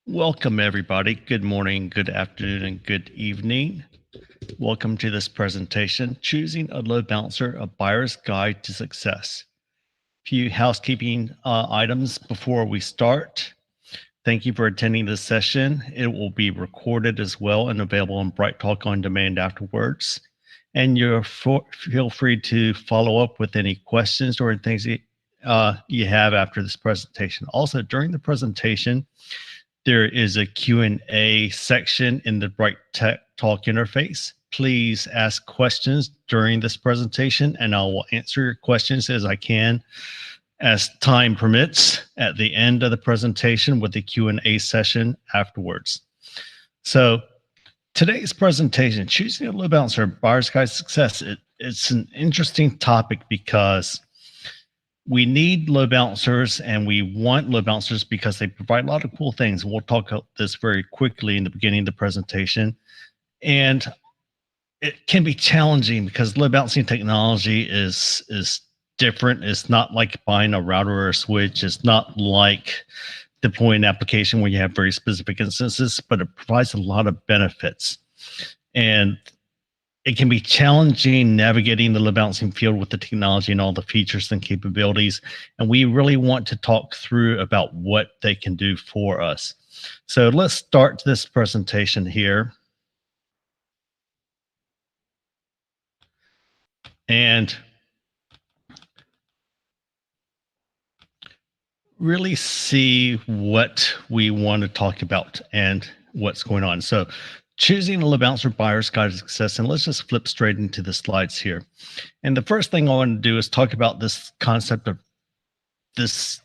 Welcome, everybody. Good morning, good afternoon, and good evening. Welcome to this presentation, Choosing a Load Balancer, a Buyer's Guide to Success. Few housekeeping items before we start. Thank you for attending this session. It will be recorded as well and available on Bright Talk on Demand afterwards. And feel free to follow up with any questions or things you have after this presentation. Also, during the presentation, there is a Q&A section in the Bright Tech Talk interface. Please ask questions during this presentation, and I will answer your questions as I can as time permits at the end of the presentation with the Q&A session afterwards. So today's presentation, Choosing a Load Balancer, Buyer's Guide to Success, it's an interesting topic because we need load balancers and we want load balancers because they provide a lot of cool things. We'll talk about this very quickly in the beginning of the presentation. And it can be challenging because load balancing technology is different. It's not like buying a router or a switch. It's not like deploying an application where you have very specific instances, but it provides a lot of benefits. And it can be challenging navigating the load balancing field with the technology and all the features and capabilities. And we really want to talk through about what they can do for us. So let's start this presentation here. And really see what we want to talk about and what's going on. So choosing a load balancer buyer's guide to success. And let's just flip straight into the slides here. And the first thing I want to do is talk about this concept of this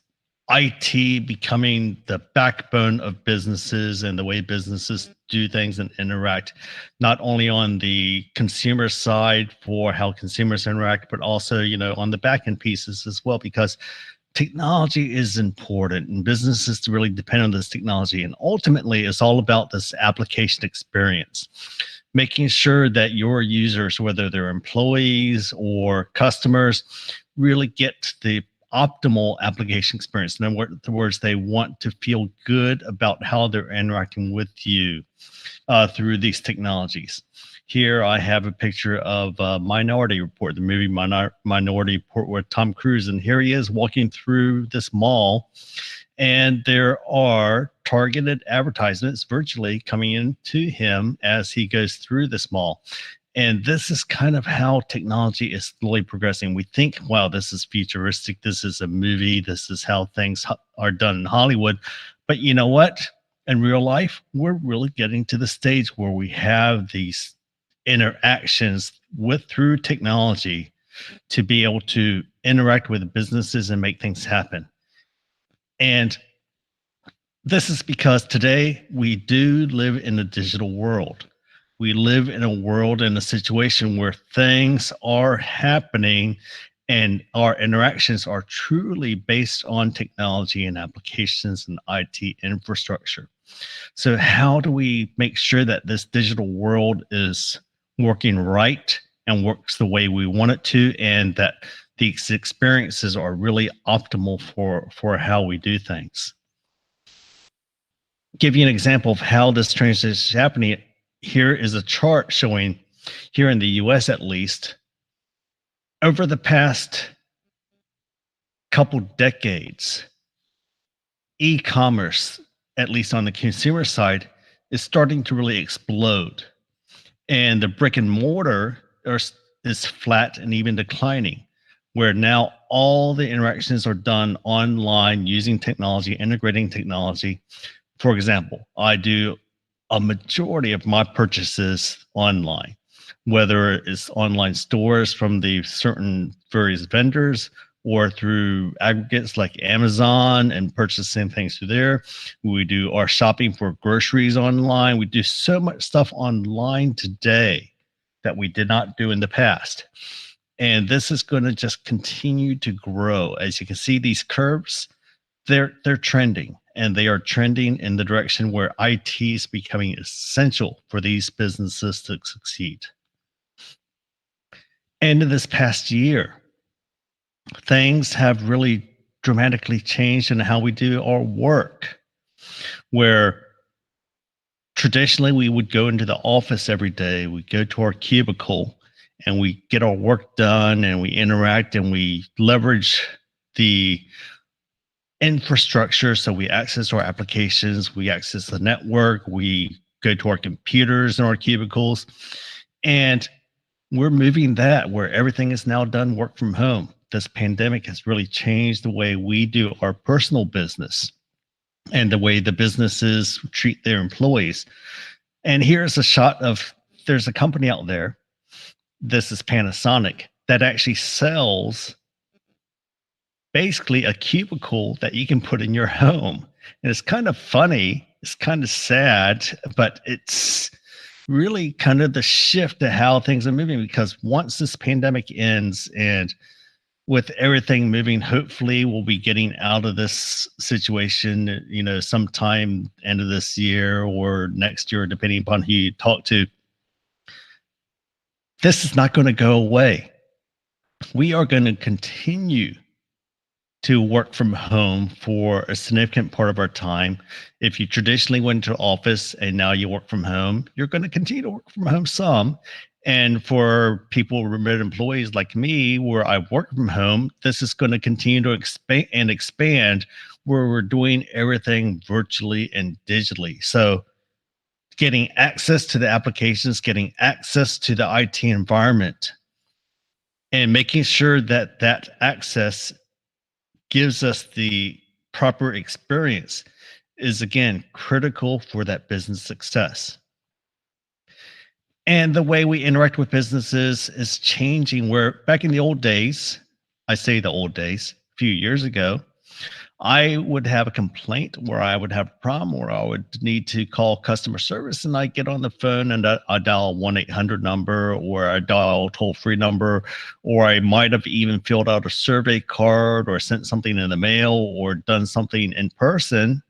IT becoming the backbone of businesses and the way businesses do things and interact, not only on the consumer side for how consumers interact, but also, on the back end pieces as well, because technology is important and businesses really depend on this technology. And ultimately, it's all about this application experience, making sure that your users, whether they're employees or customers, really get the optimal application experience. In other words, they want to feel good about how they're interacting with you through these technologies. Here I have a picture of Minority Report, the movie Minority Report with Tom Cruise. And here he is walking through this mall. And there are targeted advertisements virtually coming into him as he goes through this mall. And this is kind of how technology is slowly progressing. We think, wow, this is futuristic. This is a movie. This is how things are done in Hollywood. But you know what? In real life, we're really getting to the stage where we have these interactions through technology to be able to interact with businesses and make things happen. And this is because today we do live in a digital world. We live in a world, in a situation where things are happening and our interactions are truly based on technology and applications and IT infrastructure. So how do we make sure that this digital world is working right and works the way we want it to, and that these experiences are really optimal for how we do things? Give you an example of how this transition is happening. Here is a chart showing, here in the US at least, over the past couple decades, e-commerce, at least on the consumer side, is starting to really explode. And the brick and mortar is flat and even declining, where now all the interactions are done online using technology, integrating technology. For example, I do a majority of my purchases online, whether it's online stores from the certain various vendors or through aggregates like Amazon and purchasing things through there. We do our shopping for groceries online. We do so much stuff online today that we did not do in the past. And this is going to just continue to grow. As you can see, these curves, they're trending, and they are trending in the direction where IT is becoming essential for these businesses to succeed. And in this past year, things have really dramatically changed in how we do our work, where Traditionally, we would go into the office every day. We go to our cubicle and we get our work done and we interact and we leverage the infrastructure. So we access our applications, we access the network, we go to our computers in our cubicles. And we're moving that where everything is now done work from home. This pandemic has really changed the way we do our personal business and the way the businesses treat their employees. And here's a shot of there's a company out there. This is Panasonic that actually sells basically a cubicle that you can put in your home. And it's kind of funny, it's kind of sad, but it's really kind of the shift to how things are moving because once this pandemic ends and with everything moving, hopefully we'll be getting out of this situation, sometime end of this year or next year, depending upon who you talk to. This is not going to go away. We are going to continue to work from home for a significant part of our time. If you traditionally went to office and now you work from home, you're going to continue to work from home some. And for people, remote employees like me, where I work from home, this is going to continue to expand where we're doing everything virtually and digitally. So getting access to the applications, getting access to the IT environment, and making sure that that access gives us the proper experience is again critical for that business success. And the way we interact with businesses is changing where back in the old days, I say the old days, a few years ago, I would have a complaint where I would have a problem where I would need to call customer service and I get on the phone and I dial 1-800 number or I dial a toll free number, or I might have even filled out a survey card or sent something in the mail or done something in person.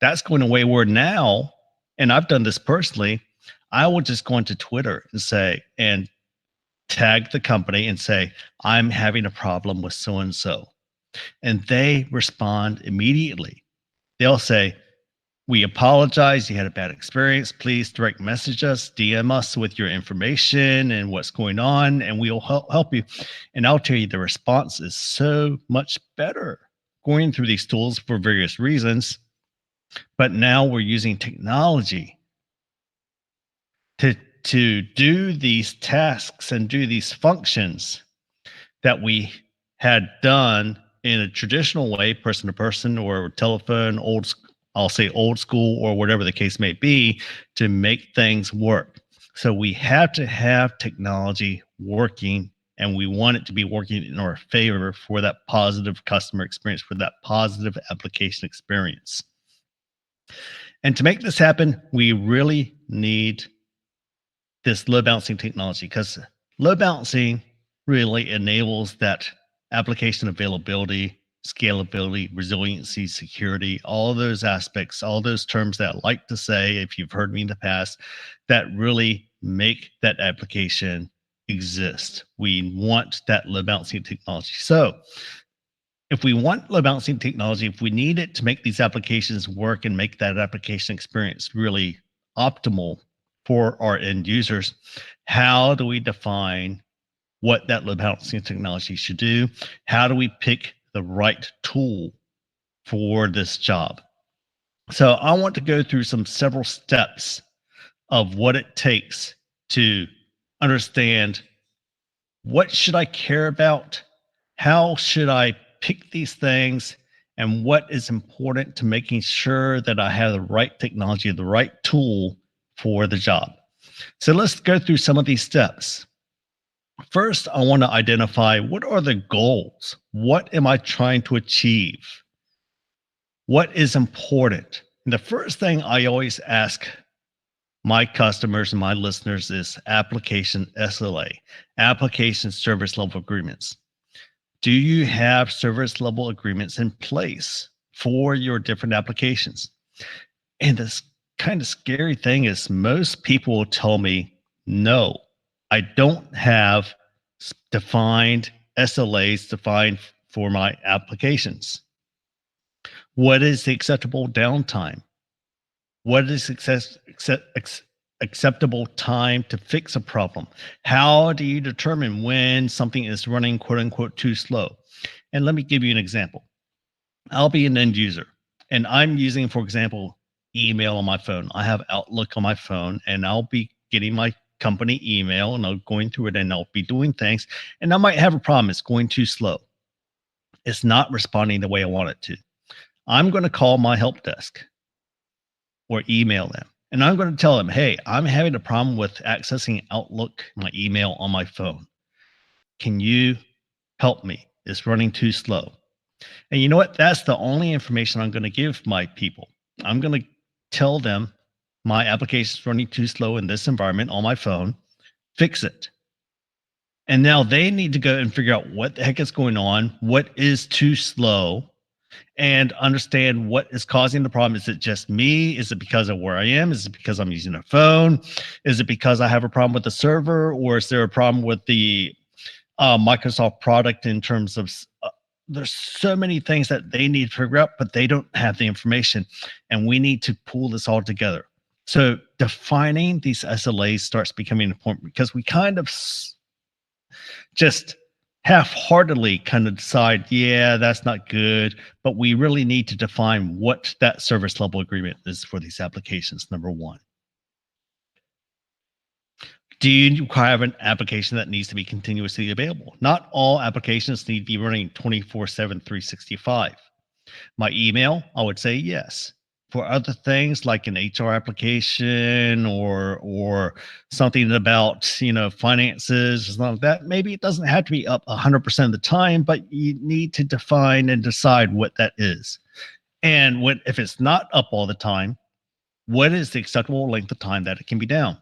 That's going away where now, and I've done this personally, I will just go into Twitter and say, and tag the company and say, I'm having a problem with so and so, and they respond immediately. They'll say, we apologize. You had a bad experience. Please direct message us, DM us with your information and what's going on, and we'll help you. And I'll tell you, the response is so much better going through these tools for various reasons. But now we're using technology to, to do these tasks and do these functions that we had done in a traditional way, person to person or telephone, I'll say old school or whatever the case may be, to make things work. So we have to have technology working and we want it to be working in our favor for that positive customer experience, for that positive application experience. And to make this happen, we really need this load balancing technology because load balancing really enables that application availability, scalability, resiliency, security, all of those aspects, all those terms that I like to say, if you've heard me in the past, that really make that application exist. We want that load balancing technology. So if we want load balancing technology, if we need it to make these applications work and make that application experience really optimal for our end users, how do we define what that load balancing technology should do? How do we pick the right tool for this job? So I want to go through several steps of what it takes to understand what should I care about? How should I pick these things? And what is important to making sure that I have the right technology, the right tool for the job? So let's go through some of these steps. First, I want to identify what are the goals? What am I trying to achieve? What is important? And the first thing I always ask my customers and my listeners is application SLA, application service level agreements. Do you have service level agreements in place for your different applications? And this kind of scary thing is most people will tell me, no, I don't have defined SLAs defined for my applications. What is the acceptable downtime? What is acceptable time to fix a problem? How do you determine when something is running quote unquote too slow? And let me give you an example. I'll be an end user and I'm using, for example, email on my phone. I have Outlook on my phone and I'll be getting my company email and I'll going through it and I'll be doing things and I might have a problem. It's going too slow. It's not responding the way I want it to. I'm going to call my help desk or email them. And I'm going to tell them, hey, I'm having a problem with accessing Outlook, my email on my phone. Can you help me? It's running too slow. And you know what? That's the only information I'm going to give my people. I'm going to tell them my application is running too slow in this environment on my phone. Fix it. And now they need to go and figure out what the heck is going on, what is too slow, and understand what is causing the problem. Is it just me? Is it because of where I am? Is it because I'm using a phone? Is it because I have a problem with the server? Or is there a problem with the Microsoft product in terms of there's so many things that they need to figure out, but they don't have the information. And we need to pull this all together. So defining these SLAs starts becoming important because we kind of just half-heartedly kind of decide, yeah, that's not good, but we really need to define what that service level agreement is for these applications. Number one, do you have an application that needs to be continuously available? Not all applications need to be running 24/7, 365. My email, I would say yes. For other things like an HR application or something about finances or something like that, maybe it doesn't have to be up 100% of the time, but you need to define and decide what that is. And when if it's not up all the time, what is the acceptable length of time that it can be down?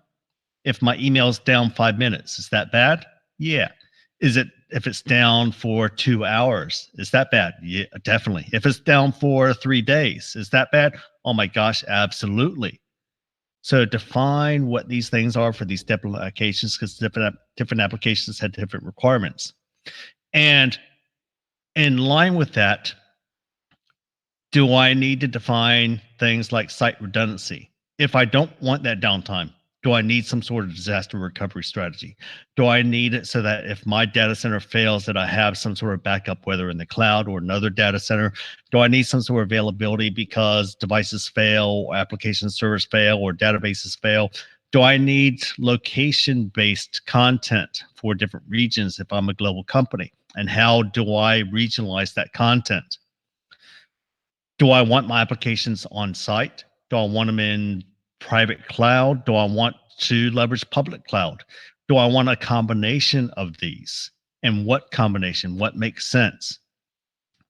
If my email's down 5 minutes, is that bad? Yeah. Is it if it's down for 2 hours? Is that bad? Yeah, definitely. If it's down for 3 days, is that bad? Oh my gosh, absolutely. So define what these things are for these different applications because different applications have different requirements. And in line with that, do I need to define things like site redundancy? If I don't want that downtime, do I need some sort of disaster recovery strategy? Do I need it so that if my data center fails, that I have some sort of backup, whether in the cloud or another data center? Do I need some sort of availability because devices fail, or application servers fail, or databases fail? Do I need location based content for different regions if I'm a global company? And how do I regionalize that content? Do I want my applications on site? Do I want them in private cloud? Do I want to leverage public cloud? Do I want a combination of these? And what combination? What makes sense?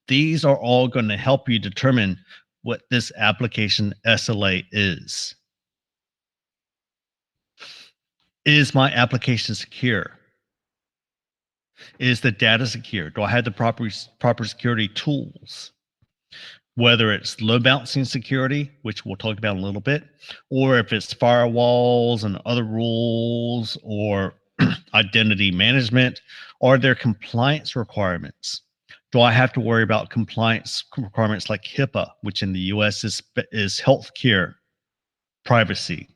These are all going to help you determine what this application SLA is. Is my application secure? Is the data secure? Do I have the proper security tools? Whether it's load balancing security, which we'll talk about in a little bit, or if it's firewalls and other rules or identity management, are there compliance requirements? Do I have to worry about compliance requirements like HIPAA, which in the US is healthcare privacy,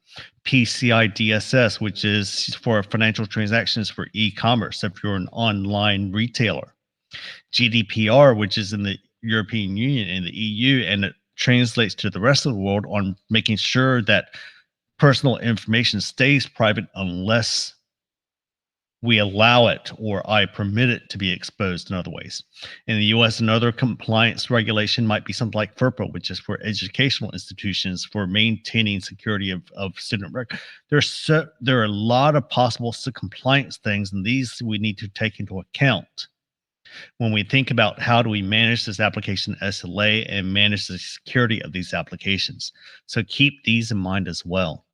PCI DSS, which is for financial transactions for e-commerce if you're an online retailer, GDPR, which is in the European Union and the EU, and it translates to the rest of the world on making sure that personal information stays private unless we allow it or I permit it to be exposed in other ways. In the US, another compliance regulation might be something like FERPA, which is for educational institutions for maintaining security of student record. There are a lot of possible compliance things, and these we need to take into account when we think about how do we manage this application SLA and manage the security of these applications. So keep these in mind as well.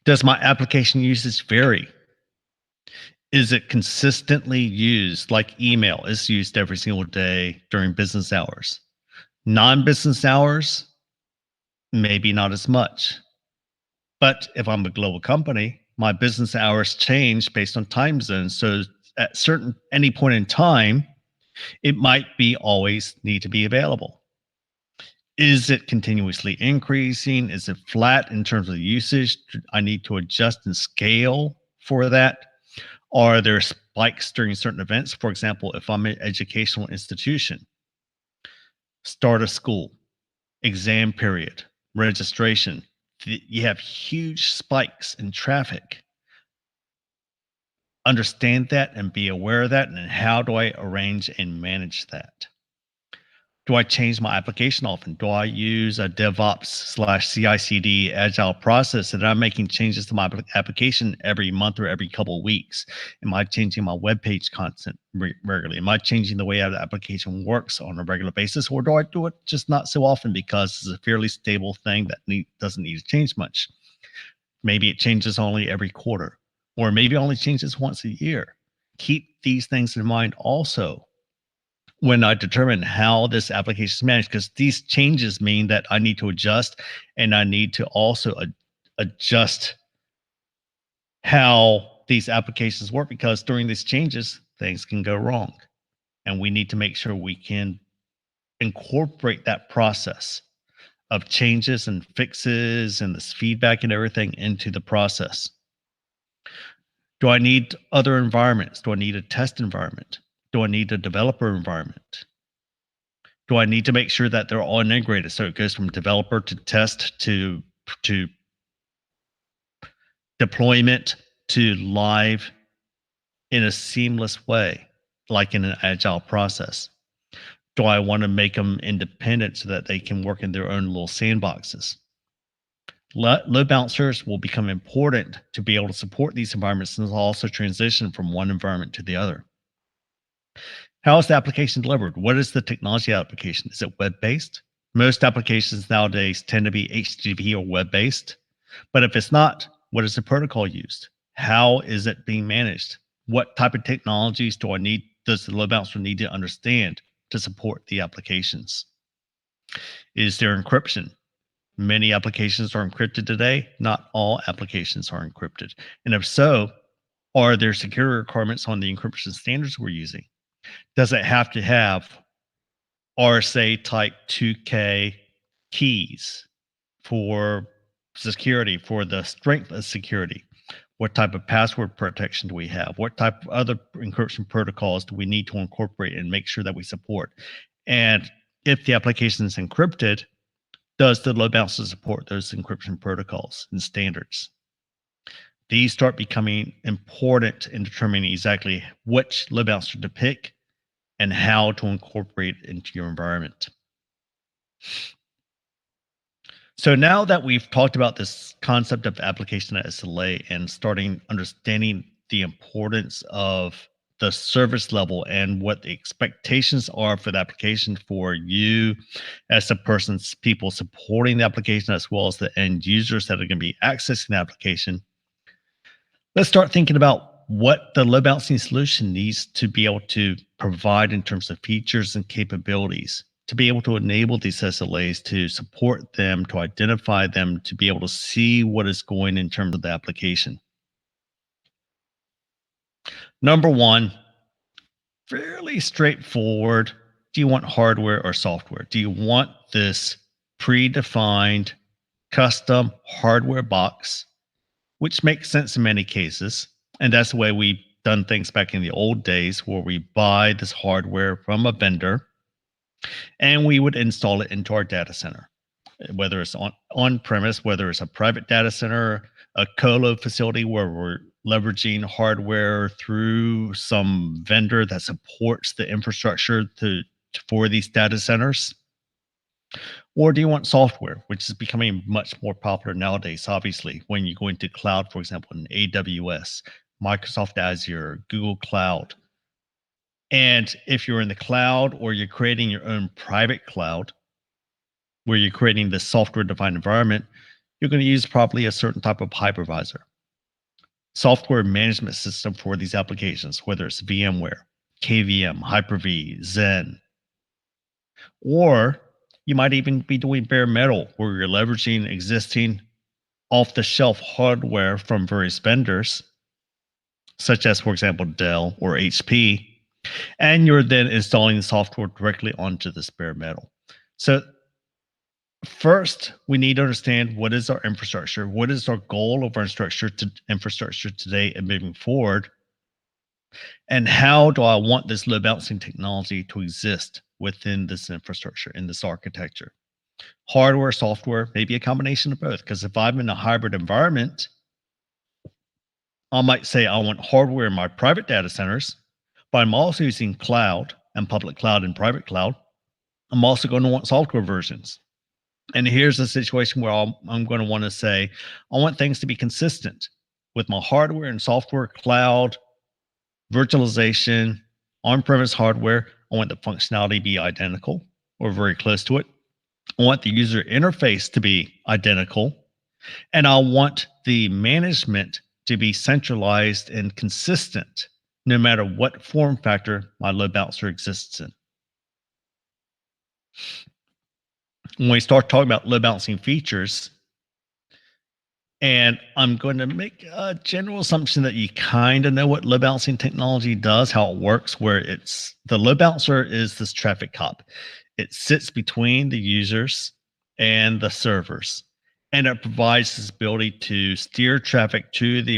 Does my application usage vary? Is it consistently used like email is used every single day during business hours? Non-business hours, maybe not as much. But if I'm a global company, my business hours change based on time zones. So at certain any point in time, it might be always need to be available. Is it continuously increasing? Is it flat in terms of usage? I need to adjust and scale for that. Are there spikes during certain events? For example, if I'm an educational institution, start of school, exam period, registration, you have huge spikes in traffic. Understand that and be aware of that. And how do I arrange and manage that? Do I change my application often? Do I use a DevOps slash CI/CD agile process that I'm making changes to my application every month or every couple of weeks? Am I changing my web page content regularly? Am I changing the way the application works on a regular basis? Or do I do it just not so often because it's a fairly stable thing that doesn't need to change much? Maybe it changes only every quarter, or maybe only changes once a year. Keep these things in mind also when I determine how this application is managed, because these changes mean that I need to adjust and I need to also adjust how these applications work because during these changes, things can go wrong. And we need to make sure we can incorporate that process of changes and fixes and this feedback and everything into the process. Do I need other environments? Do I need a test environment? Do I need a developer environment? Do I need to make sure that they're all integrated so it goes from developer to test to deployment to live in a seamless way, like in an agile process? Do I want to make them independent so that they can work in their own little sandboxes? Load balancers will become important to be able to support these environments and also transition from one environment to the other. How is the application delivered? What is the technology application? Is it web based? Most applications nowadays tend to be HTTP or web based. But if it's not, what is the protocol used? How is it being managed? What type of technologies does the load balancer need to understand to support the applications? Is there encryption? Many applications are encrypted today. Not all applications are encrypted. And if so, are there security requirements on the encryption standards we're using? Does it have to have RSA type 2K keys for security, for the strength of security? What type of password protection do we have? What type of other encryption protocols do we need to incorporate and make sure that we support? And if the application is encrypted, does the load balancer support those encryption protocols and standards? These start becoming important in determining exactly which load balancer to pick and how to incorporate it into your environment. So now that we've talked about this concept of application SLA and starting understanding the importance of the service level and what the expectations are for the application for you as the people supporting the application as well as the end users that are going to be accessing the application, let's start thinking about what the load balancing solution needs to be able to provide in terms of features and capabilities to be able to enable these SLAs, to support them, to identify them, to be able to see what is going in terms of the application. Number one, fairly straightforward. Do you want hardware or software? Do you want this predefined custom hardware box, which makes sense in many cases? And that's the way we've done things back in the old days where we buy this hardware from a vendor and we would install it into our data center, whether it's on premise, whether it's a private data center, a colo facility where we're leveraging hardware through some vendor that supports the infrastructure for these data centers. Or do you want software, which is becoming much more popular nowadays, obviously, when you go into cloud, for example, in AWS, Microsoft Azure, Google Cloud. And if you're in the cloud or you're creating your own private cloud, where you're creating this software defined environment, you're going to use probably a certain type of hypervisor, software management system for these applications, whether it's VMware, KVM, Hyper-V, Zen, or you might even be doing bare metal where you're leveraging existing off the shelf hardware from various vendors, such as, for example, Dell or HP, and you're then installing the software directly onto this bare metal. So First, we need to understand what is our infrastructure, what is our goal of our infrastructure today and moving forward, and how do I want this load balancing technology to exist within this infrastructure in this architecture. Hardware, software, maybe a combination of both. Because if I'm in a hybrid environment, I might say I want hardware in my private data centers, but I'm also using cloud and public cloud and private cloud. I'm also going to want software versions. And here's a situation where I'm going to want to say, I want things to be consistent with my hardware and software, cloud, virtualization, on premise hardware. I want the functionality to be identical or very close to it. I want the user interface to be identical. And I want the management to be centralized and consistent no matter what form factor my load balancer exists in. When we start talking about load balancing features, and I'm going to make a general assumption that you kind of know what load balancing technology does, how it works, where it's the load balancer is this traffic cop. It sits between the users and the servers, and it provides this ability to steer traffic to the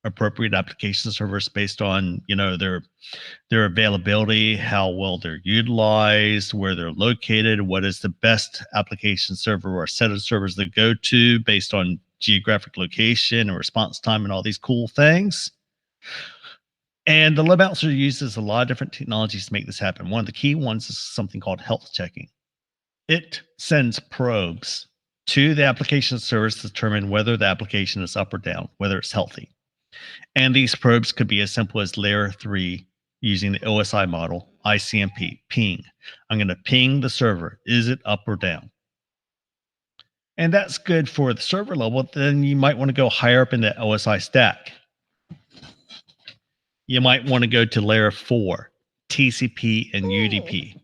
appropriate application servers based on their availability, how well they're utilized, where they're located, what is the best application server or set of servers to go to based on geographic location and response time and all these cool things. And the load balancer uses a lot of different technologies to make this happen. One of the key ones is something called health checking. It sends probes to the application servers to determine whether the application is up or down, whether it's healthy. And these probes could be as simple as layer 3 using the OSI model, ICMP, ping. I'm going to ping the server. Is it up or down? And that's good for the server level. Then you might want to go higher up in the OSI stack. You might want to go to layer 4, TCP and UDP.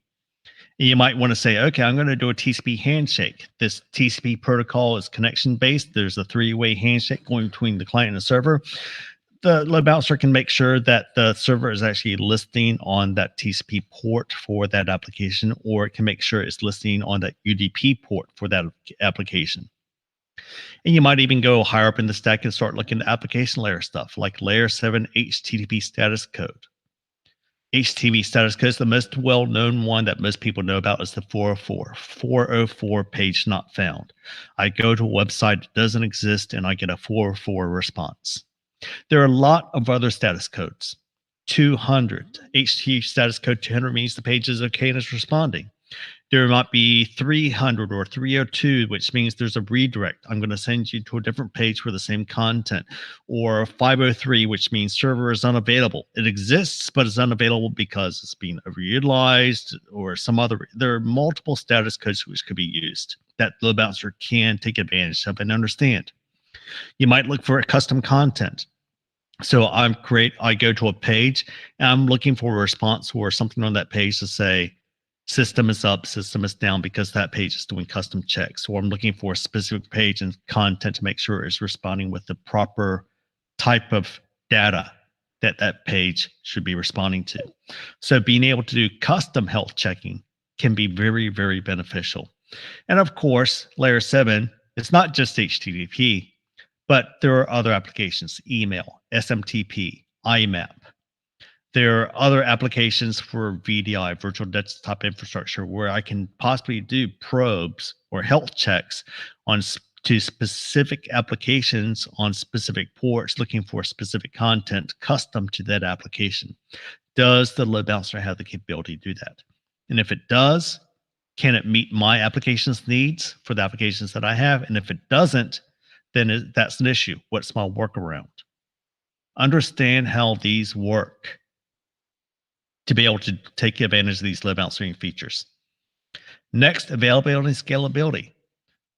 You might want to say, okay, I'm going to do a TCP handshake. This TCP protocol is connection based. There's a 3-way handshake going between the client and the server. The load balancer can make sure that the server is actually listening on that TCP port for that application, or it can make sure it's listening on that UDP port for that application. And you might even go higher up in the stack and start looking at application layer stuff like layer 7 HTTP status code. HTTP status code is the most well-known one that most people know about is the 404 page not found. I go to a website that doesn't exist and I get a 404 response. There are a lot of other status codes. 200. HTTP status code 200 means the page is okay and it's responding. There might be 300 or 302, which means there's a redirect. I'm going to send you to a different page for the same content. Or 503, which means server is unavailable. It exists, but it's unavailable because it's being overutilized or some other. There are multiple status codes which could be used that the load balancer can take advantage of and understand. You might look for custom content. So I go to a page and I'm looking for a response or something on that page to say system is up, system is down because that page is doing custom checks. So I'm looking for a specific page and content to make sure it's responding with the proper type of data that that page should be responding to. So being able to do custom health checking can be very, very beneficial. And of course, layer 7, it's not just HTTP, but there are other applications, email, SMTP, IMAP. There are other applications for VDI, virtual desktop infrastructure, where I can possibly do probes or health checks to specific applications on specific ports, looking for specific content custom to that application. Does the load balancer have the capability to do that? And if it does, can it meet my application's needs for the applications that I have? And if it doesn't, then that's an issue. What's my workaround? Understand how these work to be able to take advantage of these load balancing features. Next, availability and scalability.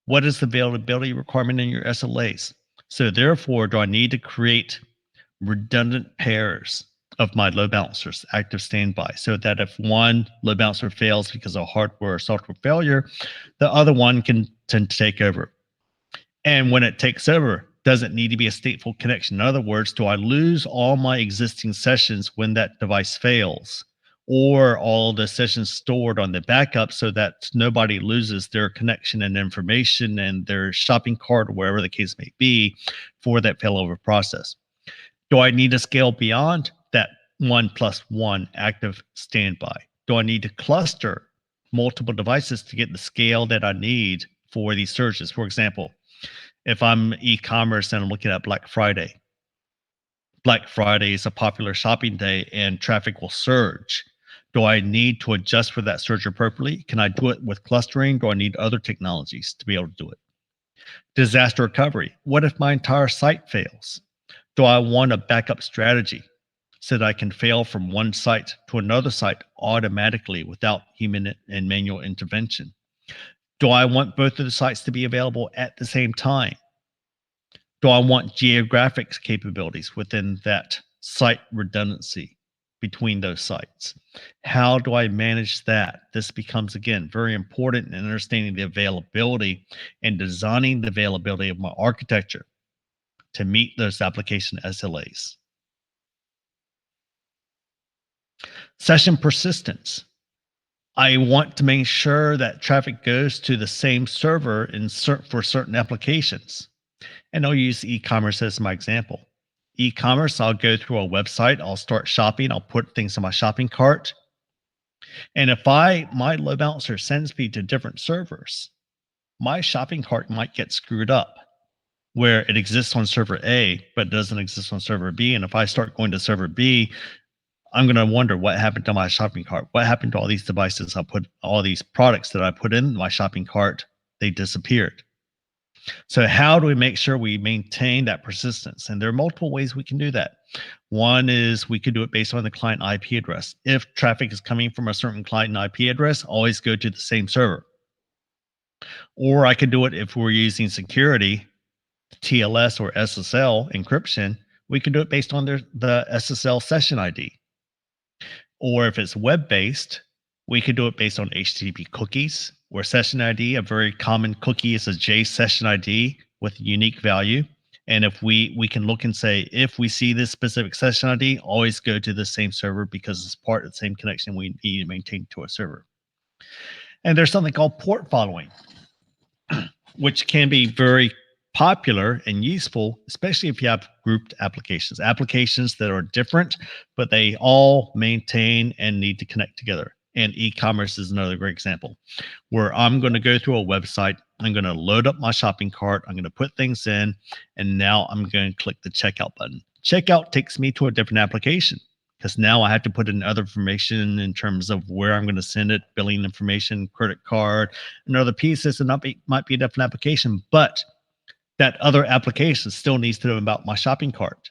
What is the availability requirement in your SLAs? So therefore, do I need to create redundant pairs of my load balancers, active standby, so that if one load balancer fails because of hardware or software failure, the other one can take over. And when it takes over, does it need to be a stateful connection? In other words, do I lose all my existing sessions when that device fails? or all the sessions stored on the backup so that nobody loses their connection and information and their shopping cart or wherever the case may be for that failover process. Do I need to scale beyond that 1+1 active standby? Do I need to cluster multiple devices to get the scale that I need for these surges? For example, if I'm e-commerce and I'm looking at Black Friday, Black Friday is a popular shopping day and traffic will surge. Do I need to adjust for that surge appropriately? Can I do it with clustering? Do I need other technologies to be able to do it? Disaster recovery. What if my entire site fails? Do I want a backup strategy so that I can fail from one site to another site automatically without human and manual intervention? Do I want both of the sites to be available at the same time? Do I want geographic capabilities within that site redundancy between those sites? How do I manage that? This becomes, again, very important in understanding the availability and designing the availability of my architecture to meet those application SLAs. Session persistence. I want to make sure that traffic goes to the same server for certain applications. And I'll use e-commerce as my example. E-commerce, I'll go through a website, I'll start shopping, I'll put things in my shopping cart. And if my load balancer sends me to different servers, my shopping cart might get screwed up where it exists on server A, but doesn't exist on server B. And if I start going to server B, I'm going to wonder what happened to my shopping cart. What happened to all these devices I put, all these products that I put in my shopping cart? They disappeared. So, how do we make sure we maintain that persistence? And there are multiple ways we can do that. One is we could do it based on the client IP address. If traffic is coming from a certain client IP address, always go to the same server. Or I could do it if we're using security, TLS or SSL encryption. We can do it based on the SSL session ID. Or if it's web based, we could do it based on HTTP cookies or session ID. A very common cookie is a J session ID with unique value. And if we can look and say, if we see this specific session ID, always go to the same server because it's part of the same connection we need to maintain to a server. And there's something called port following, which can be very popular and useful, especially if you have grouped applications that are different, but they all maintain and need to connect together. And e-commerce is another great example where I'm going to go through a website, I'm going to load up my shopping cart, I'm going to put things in, and now I'm going to click the checkout button. Checkout takes me to a different application because now I have to put in other information in terms of where I'm going to send it, billing information, credit card, and other pieces. And might be a different application, but that other application still needs to know about my shopping cart.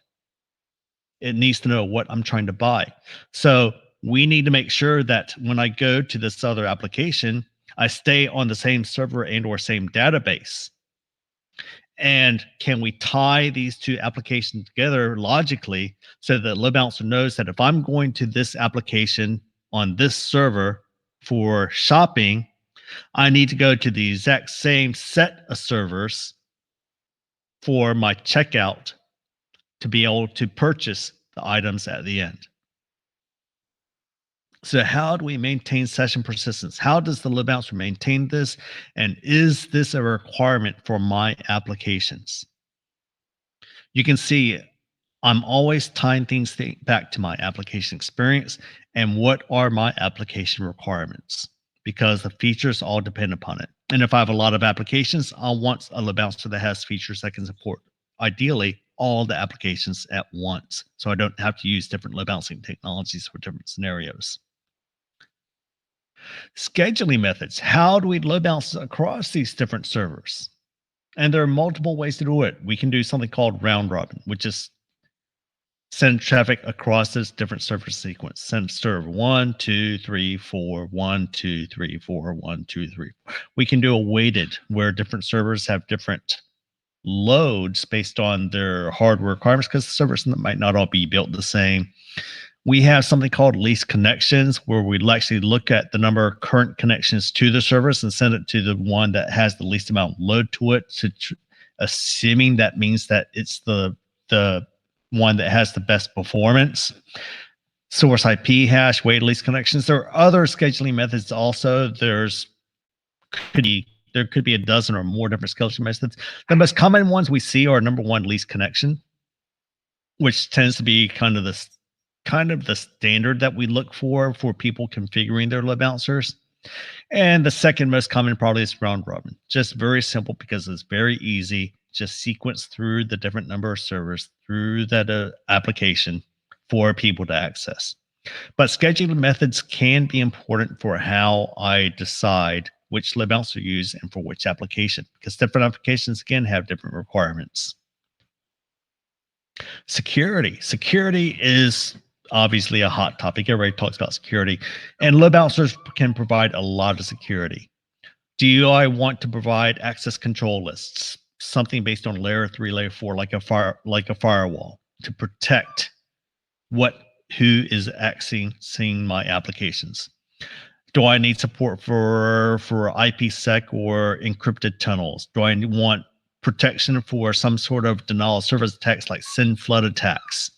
It needs to know what I'm trying to buy. So we need to make sure that when I go to this other application, I stay on the same server and or same database. And can we tie these two applications together logically so that the load balancer knows that if I'm going to this application on this server for shopping, I need to go to the exact same set of servers for my checkout to be able to purchase the items at the end. So, how do we maintain session persistence? How does the load balancer maintain this? And is this a requirement for my applications? You can see I'm always tying things back to my application experience and what are my application requirements because the features all depend upon it. And if I have a lot of applications, I'll want a load balancer that has features that can support ideally all the applications at once. So I don't have to use different load balancing technologies for different scenarios. Scheduling methods. How do we load balance across these different servers? And there are multiple ways to do it. We can do something called round robin, which is send traffic across this different server sequence. Send server 1, 2, 3, 4, 1, 2, 3, 4, 1, 2, 3. We can do a weighted where different servers have different loads based on their hardware requirements because the servers might not all be built the same. We have something called least connections where we'll actually look at the number of current connections to the service and send it to the one that has the least amount of load to it, assuming that means that it's the one that has the best performance. source IP hash, wait least connections. There are other scheduling methods also. There could be a dozen or more different scheduling methods. The most common ones we see are number one, least connection, which tends to be kind of the standard that we look for people configuring their load balancers. And the second most common probably is round robin. Just very simple because it's very easy. Just sequence through the different number of servers through that application for people to access. But scheduling methods can be important for how I decide which load balancer to use and for which application, because different applications again have different requirements. Security is obviously a hot topic. Everybody talks about security, and load balancers can provide a lot of security. Do I want to provide access control lists, something based on layer 3, layer 4, like a firewall to protect what who is accessing my applications? Do I need support for IPsec or encrypted tunnels? Do I want protection for some sort of denial of service attacks like SYN flood attacks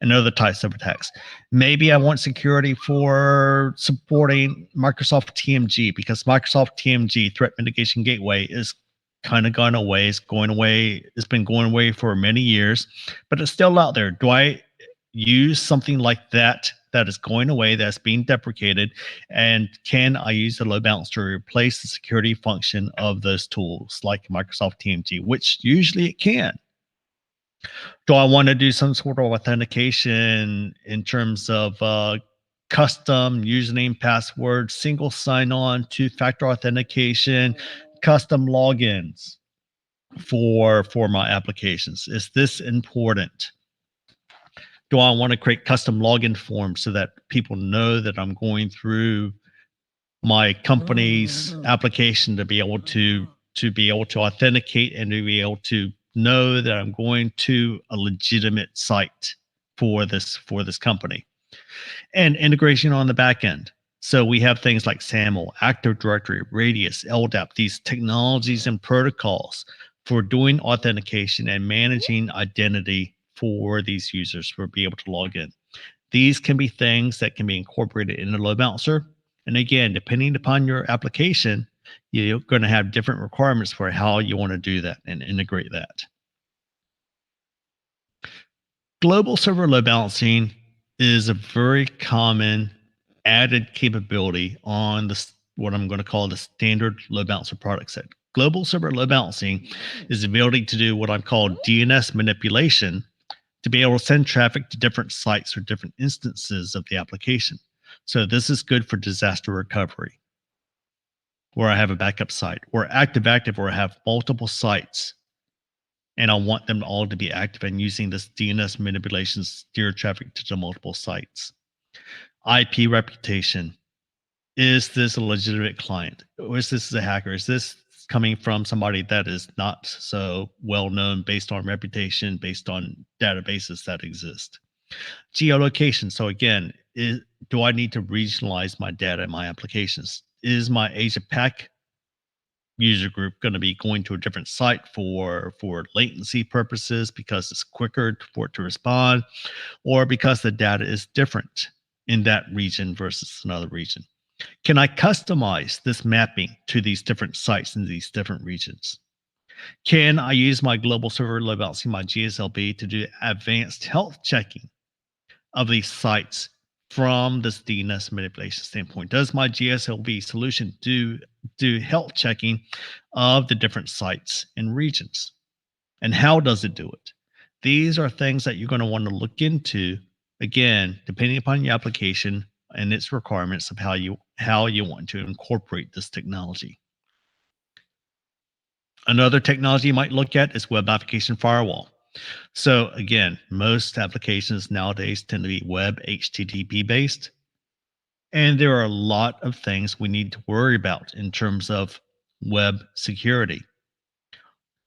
and other types of attacks? Maybe I want security for supporting Microsoft TMG, because Microsoft TMG Threat Mitigation Gateway is kind of gone away. It's going away. It's been going away for many years, but it's still out there. Do I use something like that is going away, that's being deprecated, and can I use the load balancer to replace the security function of those tools like Microsoft TMG, which usually it can? Do I want to do some sort of authentication in terms of custom username, password, single sign-on, two-factor authentication, custom logins for my applications? Is this important? Do I want to create custom login forms so that people know that I'm going through my company's application to be able to authenticate and to be able to know that I'm going to a legitimate site for this company? And integration on the back end. So we have things like SAML, Active Directory, Radius, LDAP, these technologies and protocols for doing authentication and managing identity for these users for be able to log in. These can be things that can be incorporated in the load balancer. And again, depending upon your application, you're going to have different requirements for how you want to do that and integrate that. Global server load balancing is a very common added capability on what I'm going to call the standard load balancer product set. Global server load balancing is the ability to do what I'm called DNS manipulation to be able to send traffic to different sites or different instances of the application. So this is good for disaster recovery, where I have a backup site, or active, where I have multiple sites and I want them all to be active, and using this DNS manipulation steer traffic to the multiple sites. IP reputation. Is this a legitimate client? Or is this a hacker? Is this coming from somebody that is not so well known based on reputation, based on databases that exist? Geolocation. So again, do I need to regionalize my data in my applications? Is my Asia Pac user group going to be going to a different site for latency purposes because it's quicker for it to respond, or because the data is different in that region versus another region? Can I customize this mapping to these different sites in these different regions? Can I use my global server load balancing, my GSLB, to do advanced health checking of these sites from this DNS manipulation standpoint? Does my GSLB solution do health checking of the different sites and regions? And how does it do it? These are things that you're going to want to look into, again, depending upon your application and its requirements of how you want to incorporate this technology. Another technology you might look at is web application firewall. So again, most applications nowadays tend to be web HTTP based. And there are a lot of things we need to worry about in terms of web security.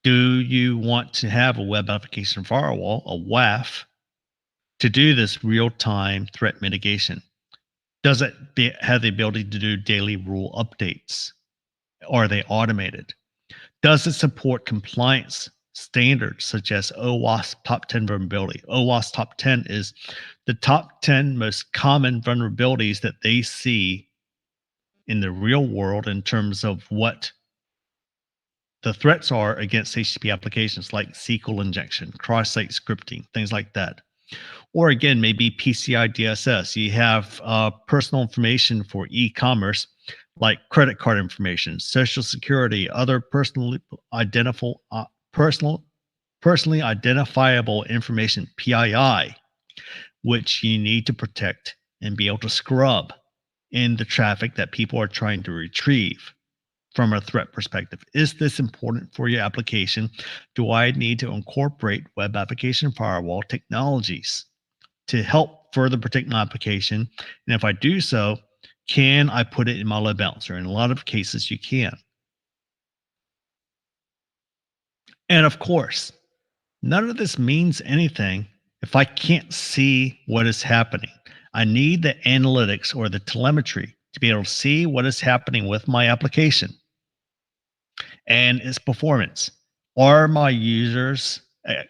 Do you want to have a web application firewall, a WAF, to do this real-time threat mitigation? Does it have the ability to do daily rule updates? Are they automated? Does it support compliance standards such as OWASP Top 10 Vulnerability. OWASP Top 10 is the top 10 most common vulnerabilities that they see in the real world in terms of what the threats are against HTTP applications like SQL injection, cross site scripting, things like that. Or again, maybe PCI DSS. You have personal information for e commerce like credit card information, social security, other personal, personally identifiable information, PII, which you need to protect and be able to scrub in the traffic that people are trying to retrieve from a threat perspective. Is this important for your application? Do I need to incorporate web application firewall technologies to help further protect my application? And if I do so, can I put it in my load balancer? In a lot of cases, you can. And of course, none of this means anything if I can't see what is happening. I need the analytics or the telemetry to be able to see what is happening with my application and its performance. Are my users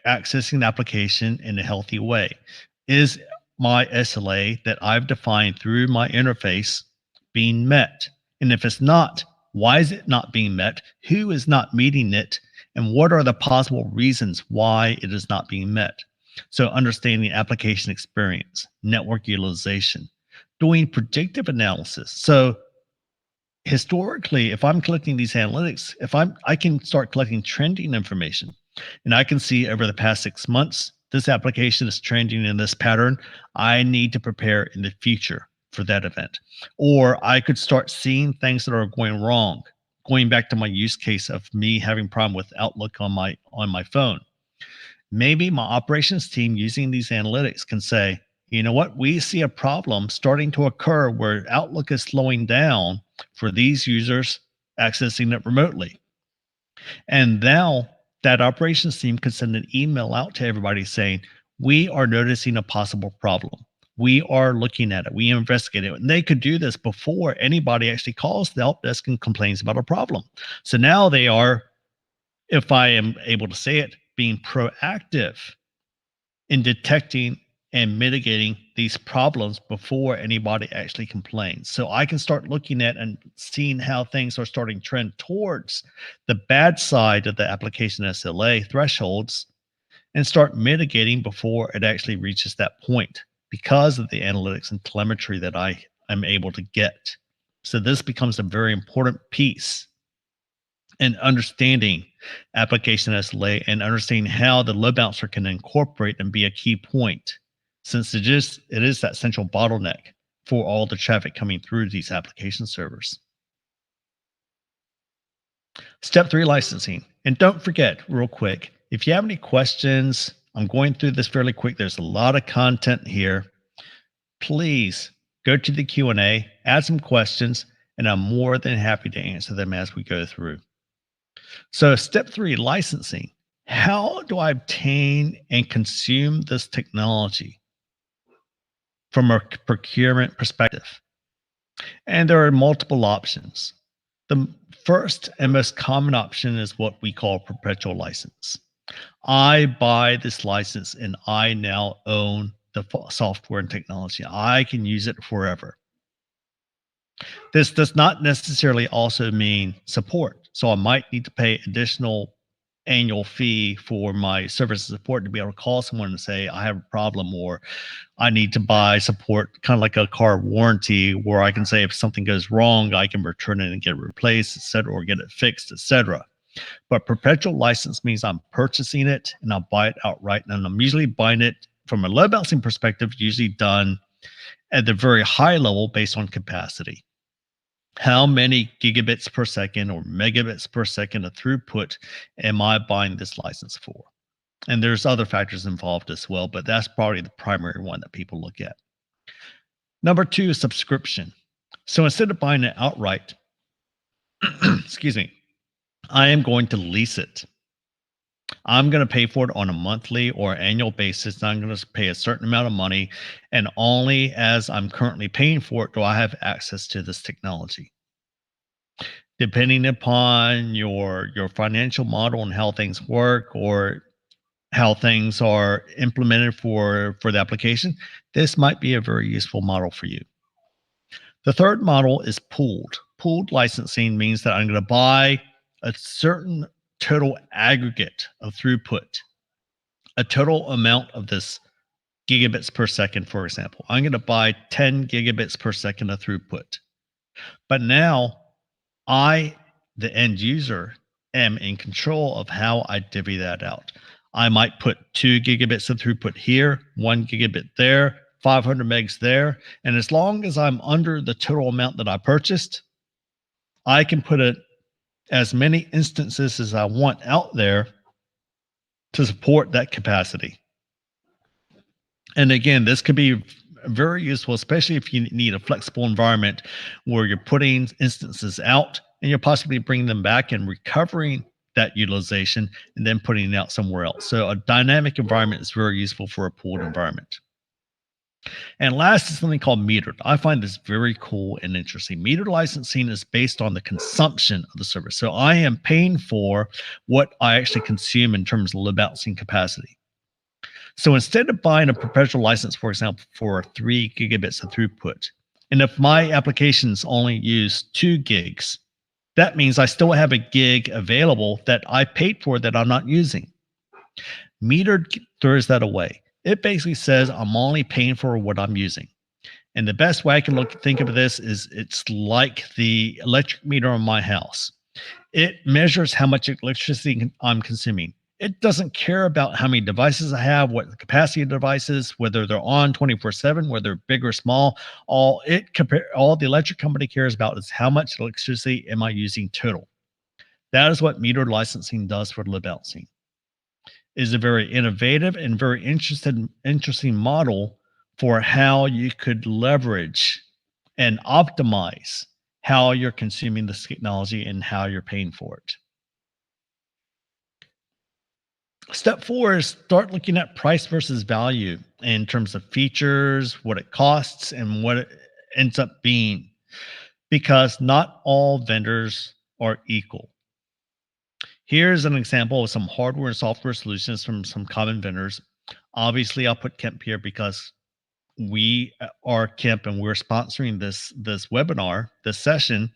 accessing the application in a healthy way? Is my SLA that I've defined through my interface being met? And if it's not, why is it not being met? Who is not meeting it? And what are the possible reasons why it is not being met? So, understanding application experience, network utilization, doing predictive analysis. So, historically, if I'm collecting these analytics, I can start collecting trending information, and I can see over the past 6 months this application is trending in this pattern. I need to prepare in the future for that event. Or I could start seeing things that are going wrong, going back to my use case of me having problem with Outlook on my phone. Maybe my operations team using these analytics can say, you know what, we see a problem starting to occur where Outlook is slowing down for these users accessing it remotely. And now that operations team can send an email out to everybody saying, we are noticing a possible problem. We are looking at it. We investigate it. And they could do this before anybody actually calls the help desk and complains about a problem. So now they are, if I am able to say it, being proactive in detecting and mitigating these problems before anybody actually complains. So I can start looking at and seeing how things are starting to trend towards the bad side of the application SLA thresholds and start mitigating before it actually reaches that point because of the analytics and telemetry that I am able to get. So this becomes a very important piece and understanding application SLA and understanding how the load balancer can incorporate and be a key point, since it is that central bottleneck for all the traffic coming through these application servers. Step three, licensing. And don't forget, real quick, if you have any questions, I'm going through this fairly quick. There's a lot of content here. Please go to the Q&A, add some questions, and I'm more than happy to answer them as we go through. So, step three, licensing. How do I obtain and consume this technology from a procurement perspective? And there are multiple options. The first and most common option is what we call perpetual license. I buy this license and I now own the software and technology. I can use it forever. This does not necessarily also mean support. So I might need to pay additional annual fee for my service support to be able to call someone and say, I have a problem, or I need to buy support, kind of like a car warranty, where I can say if something goes wrong, I can return it and get it replaced, et cetera, or get it fixed, et cetera. But perpetual license means I'm purchasing it and I'll buy it outright. And I'm usually buying it from a load balancing perspective, usually done at the very high level based on capacity. How many gigabits per second or megabits per second of throughput am I buying this license for? And there's other factors involved as well, but that's probably the primary one that people look at. Number two is subscription. So instead of buying it outright, excuse me, I am going to lease it. I'm going to pay for it on a monthly or annual basis. I'm going to pay a certain amount of money, and only as I'm currently paying for it do I have access to this technology. Depending upon your financial model and how things work or how things are implemented for the application, this might be a very useful model for you. The third model is pooled. Pooled licensing means that I'm going to buy a certain total aggregate of throughput, a total amount of this gigabits per second, for example. I'm going to buy 10 gigabits per second of throughput. But now I, the end user, am in control of how I divvy that out. I might put 2 gigabits of throughput here, 1 gigabit there, 500 megs there. And as long as I'm under the total amount that I purchased, I can put it as many instances as I want out there to support that capacity. And again, this could be very useful, especially if you need a flexible environment where you're putting instances out and you're possibly bringing them back and recovering that utilization and then putting it out somewhere else. So a dynamic environment is very useful for a pooled environment. And last is something called metered. I find this very cool and interesting. Metered licensing is based on the consumption of the service. So I am paying for what I actually consume in terms of load balancing capacity. So instead of buying a perpetual license, for example, for 3 gigabits of throughput, and if my applications only use 2 gigs, that means I still have a gig available that I paid for that I'm not using. Metered throws that away. It basically says I'm only paying for what I'm using. And the best way I can think of this is it's like the electric meter on my house. It measures how much electricity I'm consuming. It doesn't care about how many devices I have, what the capacity of devices, whether they're on 24/7, whether they're big or small. All the electric company cares about is how much electricity am I using total. That is what metered licensing does for load balancing. It is a very innovative and very interesting model for how you could leverage and optimize how you're consuming this technology and how you're paying for it. Step four is start looking at price versus value in terms of features, what it costs, and what it ends up being, because not all vendors are equal. Here's an example of some hardware and software solutions from some common vendors. Obviously, I'll put Kemp here because we are Kemp and we're sponsoring this webinar, this session,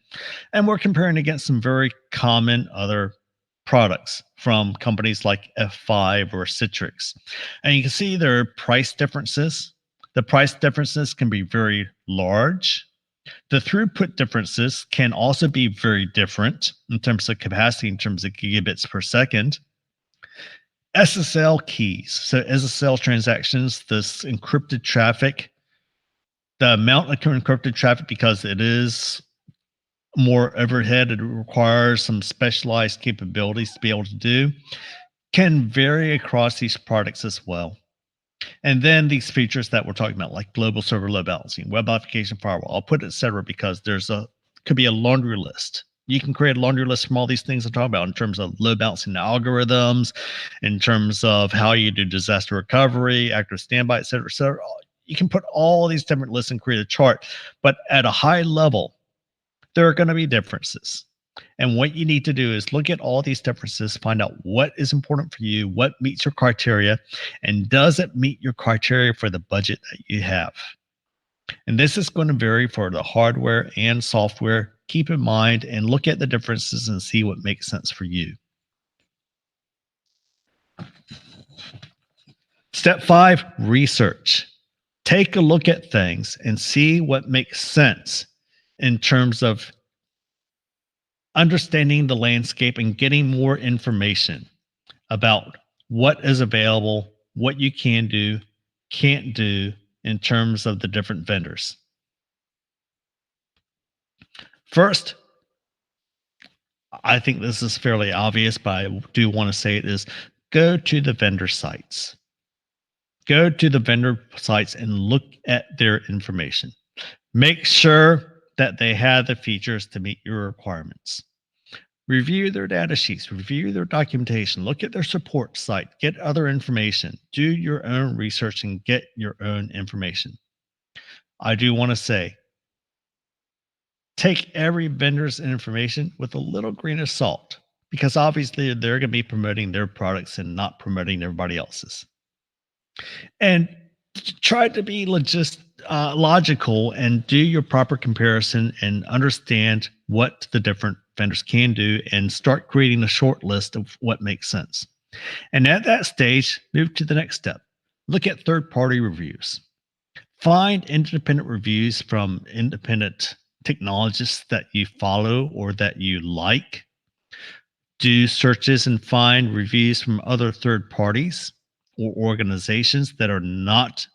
and we're comparing against some very common other products from companies like F5 or Citrix. And you can see there are price differences. The price differences can be very large. The throughput differences can also be very different in terms of capacity, in terms of gigabits per second. SSL keys. So SSL transactions, this encrypted traffic, the amount of encrypted traffic, because it is more overhead, it requires some specialized capabilities to be able to do, can vary across these products as well. And then these features that we're talking about, like global server load balancing, web application firewall, I'll put etc. because could be a laundry list. You can create a laundry list from all these things I'm talking about in terms of load balancing algorithms, in terms of how you do disaster recovery, active standby, etc. etc. You can put all these different lists and create a chart, but at a high level, there are going to be differences. And what you need to do is look at all these differences, find out what is important for you, what meets your criteria, and does it meet your criteria for the budget that you have. And this is going to vary for the hardware and software. Keep in mind and look at the differences and see what makes sense for you. Step five, research. Take a look at things and see what makes sense in terms of understanding the landscape and getting more information about what is available, what you can do, can't do in terms of the different vendors. First, I think this is fairly obvious, but I do want to say it is go to the vendor sites. Go to the vendor sites and look at their information. Make sure that they have the features to meet your requirements. Review their data sheets, review their documentation, look at their support site, get other information, do your own research and get your own information. I do want to say Take every vendor's information with a little grain of salt because obviously they're going to be promoting their products and not promoting everybody else's. And try to be logical and do your proper comparison and understand what the different vendors can do and start creating a short list of what makes sense. And at that stage, move to the next step. Look at third party reviews. Find independent reviews from independent technologists that you follow or that you like. Do searches and find reviews from other third parties or organizations that are not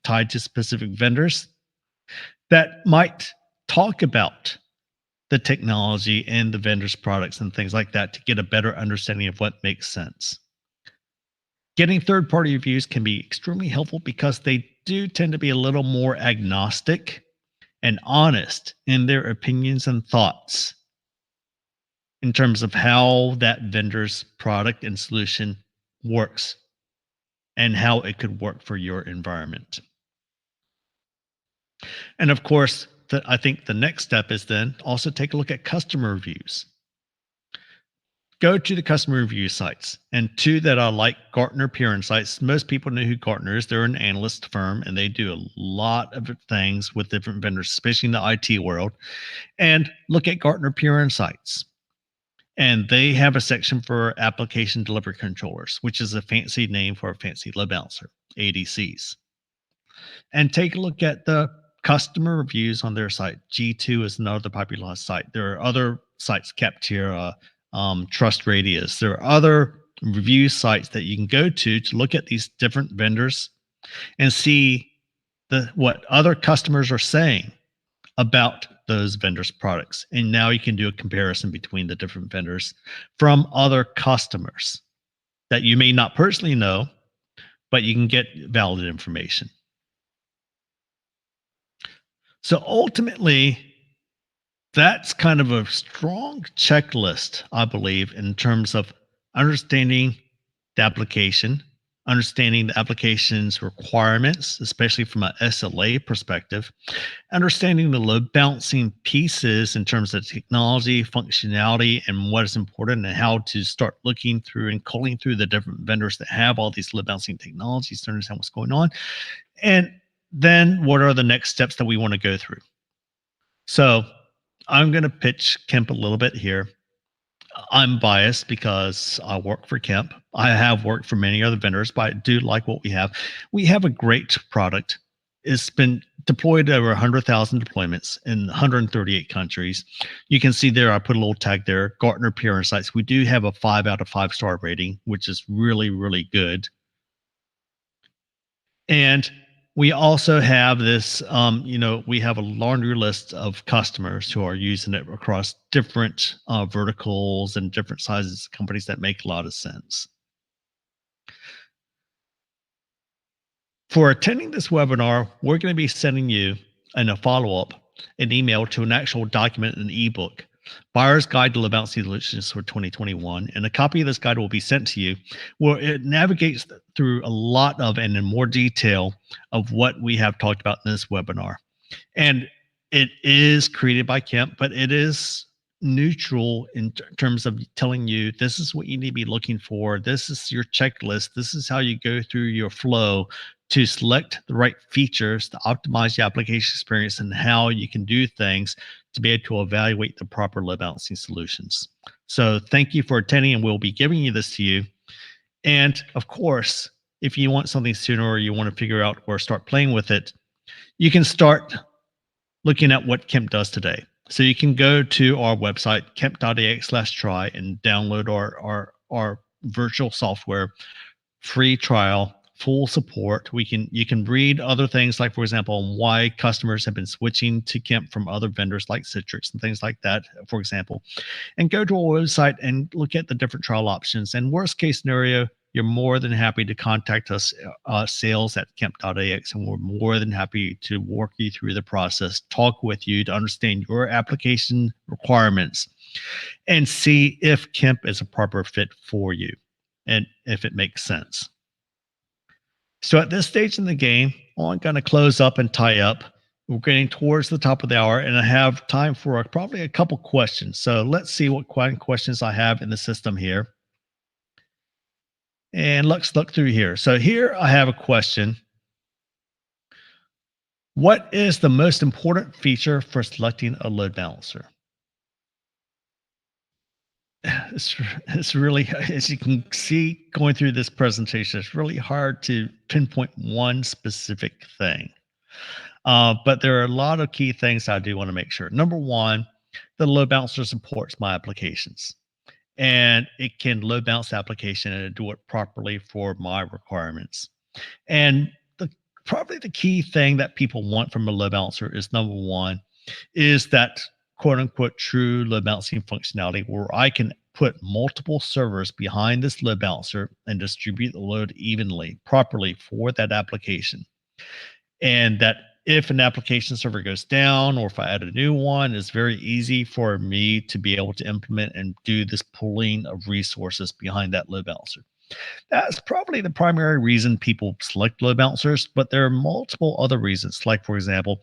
tied to specific vendors that might talk about the technology and the vendor's products and things like that to get a better understanding of what makes sense. Getting third party reviews can be extremely helpful because they do tend to be a little more agnostic and honest in their opinions and thoughts in terms of how that vendor's product and solution works and how it could work for your environment. And of course, I think the next step is then also take a look at customer reviews. Go to the customer review sites, and two that are like Gartner Peer Insights. Most people know who Gartner is. They're an analyst firm and they do a lot of things with different vendors, especially in the IT world. And look at Gartner Peer Insights. And they have a section for application delivery controllers, which is a fancy name for a fancy load balancer, ADCs. And take a look at the customer reviews on their site. G2 is another popular site. There are other sites, Captera, Trust Radius. There are other review sites that you can go to look at these different vendors and see what other customers are saying about those vendors' products. And now you can do a comparison between the different vendors from other customers that you may not personally know, but you can get valid information. So ultimately, that's kind of a strong checklist, I believe, in terms of understanding the application, understanding the application's requirements, especially from an SLA perspective, understanding the load balancing pieces in terms of technology, functionality, and what is important, and how to start looking through and culling through the different vendors that have all these load balancing technologies to understand what's going on. And then what are the next steps that we want to go through? So I'm going to pitch Kemp a little bit here. I'm biased because I work for Kemp. I have worked for many other vendors, but I do like what we have. We have a great product. It's been deployed to over 100,000 deployments in 138 countries. You can see there, I put a little tag there, Gartner Peer Insights. We do have a 5 out of 5 star rating, which is really, really good. And we also have this, we have a laundry list of customers who are using it across different verticals and different sizes of companies that make a lot of sense. For attending this webinar, we're going to be sending you in a follow up an email to an actual document, an ebook, Buyer's Guide to Load Balancing Solutions for 2021. And a copy of this guide will be sent to you where it navigates through a lot of and in more detail of what we have talked about in this webinar. And it is created by Kemp, but it is neutral in terms of telling you this is what you need to be looking for. This is your checklist. This is how you go through your flow to select the right features to optimize the application experience and how you can do things to be able to evaluate the proper load balancing solutions. So thank you for attending, and we'll be giving you this to you. And of course, if you want something sooner or you want to figure out or start playing with it, you can start looking at what Kemp does today. So you can go to our website, kemp.ax/try, and download our virtual software, free trial, full support. You can read other things like, for example, why customers have been switching to Kemp from other vendors like Citrix and things like that, for example. And go to our website and look at the different trial options. And worst case scenario, you're more than happy to contact us, sales@kemp.ax, and we're more than happy to walk you through the process, talk with you to understand your application requirements, and see if Kemp is a proper fit for you and if it makes sense. So at this stage in the game, I'm going to close up and tie up. We're getting towards the top of the hour, and I have time for probably a couple questions. So let's see what questions I have in the system here. And let's look through here. So here I have a question. What is the most important feature for selecting a load balancer? It's really, as you can see going through this presentation, it's really hard to pinpoint one specific thing. But there are a lot of key things I do want to make sure. Number one, the load balancer supports my applications, and it can load balance the application and do it properly for my requirements. And the probably the key thing that people want from a load balancer is number one, is that quote unquote true load balancing functionality where I can put multiple servers behind this load balancer and distribute the load evenly, properly for that application. And that if an application server goes down or if I add a new one, it's very easy for me to be able to implement and do this pooling of resources behind that load balancer. That's probably the primary reason people select load balancers, but there are multiple other reasons. Like, for example,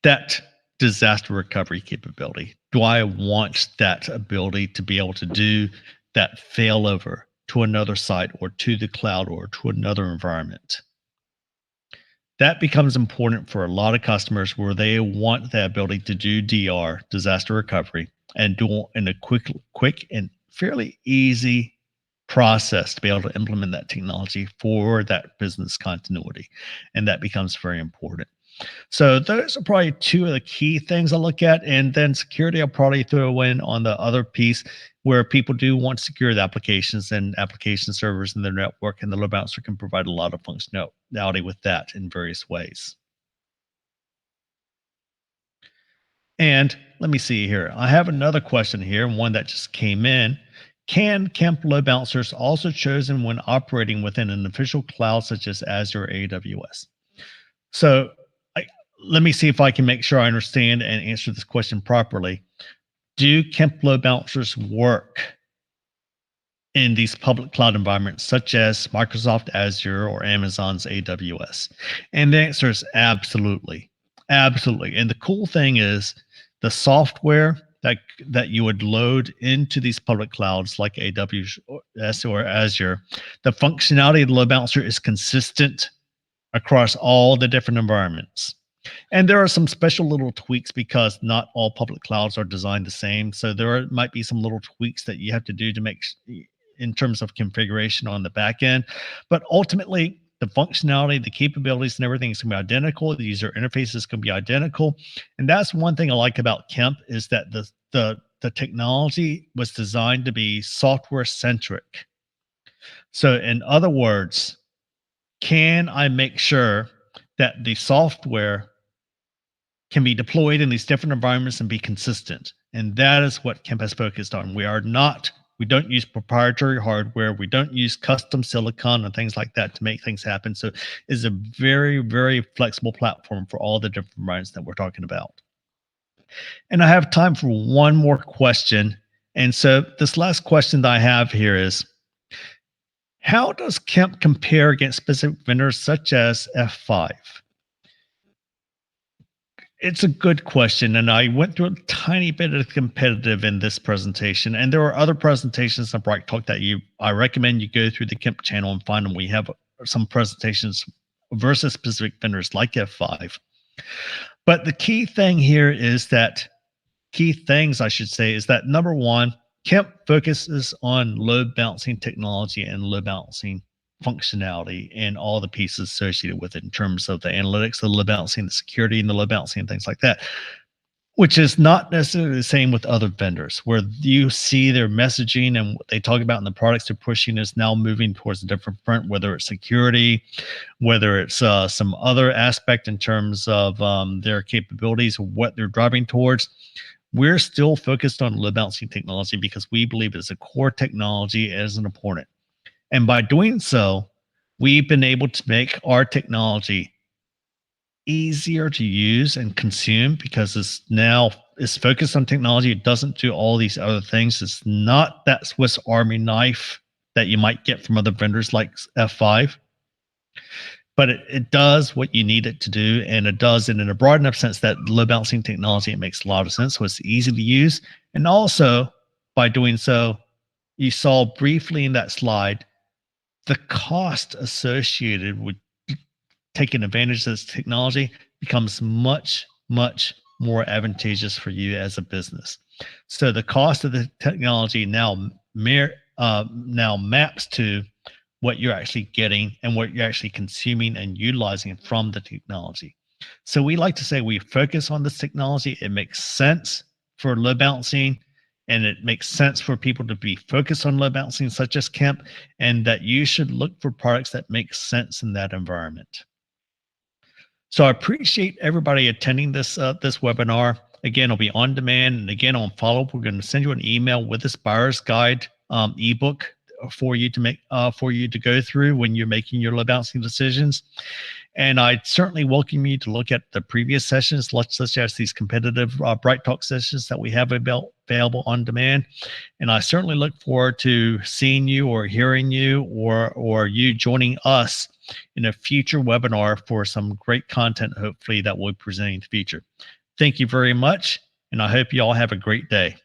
that disaster recovery capability. Do I want that ability to be able to do that failover to another site or to the cloud or to another environment? That becomes important for a lot of customers where they want the ability to do DR, disaster recovery, and do it in a quick and fairly easy process to be able to implement that technology for that business continuity. And that becomes very important. So those are probably two of the key things I look at. And then security, I'll probably throw in on the other piece where people do want to secure the applications and application servers in their network, and the load balancer can provide a lot of functionality with that in various ways. And let me see here. I have another question here, one that just came in. Can Kemp load balancers also chosen when operating within an official cloud such as Azure or AWS? So I, let me see if I can make sure I understand and answer this question properly. Do Kemp load balancers work in these public cloud environments such as Microsoft Azure or Amazon's AWS? And the answer is absolutely. Absolutely. And the cool thing is the software that you would load into these public clouds like AWS or Azure, the functionality of the load balancer is consistent across all the different environments. And there are some special little tweaks because not all public clouds are designed the same. So might be some little tweaks that you have to do to in terms of configuration on the back end. But ultimately, the functionality, the capabilities, and everything is going to be identical. The user interface is going to be identical. And that's one thing I like about Kemp is that the technology was designed to be software centric. So, in other words, can I make sure that the software can be deployed in these different environments and be consistent? And that is what Kemp has focused on. We don't use proprietary hardware. We don't use custom silicon and things like that to make things happen. So it's a very, very flexible platform for all the different environments that we're talking about. And I have time for one more question. And so this last question that I have here is, how does Kemp compare against specific vendors such as F5? It's a good question, and I went through a tiny bit of competitive in this presentation, and there are other presentations on Bright Talk that I recommend you go through the Kemp channel and find them. We have some presentations versus specific vendors like F5. But the key thing here is that key things I should say is that number one, Kemp focuses on load balancing technology and load balancing functionality and all the pieces associated with it in terms of the analytics, the load balancing, the security, and the load balancing, and things like that, which is not necessarily the same with other vendors, where you see their messaging and what they talk about in the products they're pushing is now moving towards a different front, whether it's security, whether it's some other aspect in terms of their capabilities, what they're driving towards. We're still focused on load balancing technology because we believe it's a core technology as an important. And by doing so, we've been able to make our technology easier to use and consume because it's focused on technology. It doesn't do all these other things. It's not that Swiss Army knife that you might get from other vendors like F5. but it does what you need it to do, and it does it in a broad enough sense that load balancing technology, it makes a lot of sense. So it's easy to use. And also, by doing so, you saw briefly in that slide the cost associated with taking advantage of this technology becomes much, much more advantageous for you as a business. So the cost of the technology now maps to what you're actually getting and what you're actually consuming and utilizing from the technology. So we like to say we focus on this technology. It makes sense for load balancing, and it makes sense for people to be focused on load balancing, such as Kemp, and that you should look for products that make sense in that environment. So I appreciate everybody attending this webinar. Again, it'll be on demand, and again on follow up, we're going to send you an email with this buyer's guide ebook for you to make for you to go through when you're making your load balancing decisions. And I certainly welcome you to look at the previous sessions, such as these competitive Bright Talk sessions that we have available on demand. And I certainly look forward to seeing you or hearing you or you joining us in a future webinar for some great content, hopefully, that we'll be presenting in the future. Thank you very much, and I hope you all have a great day.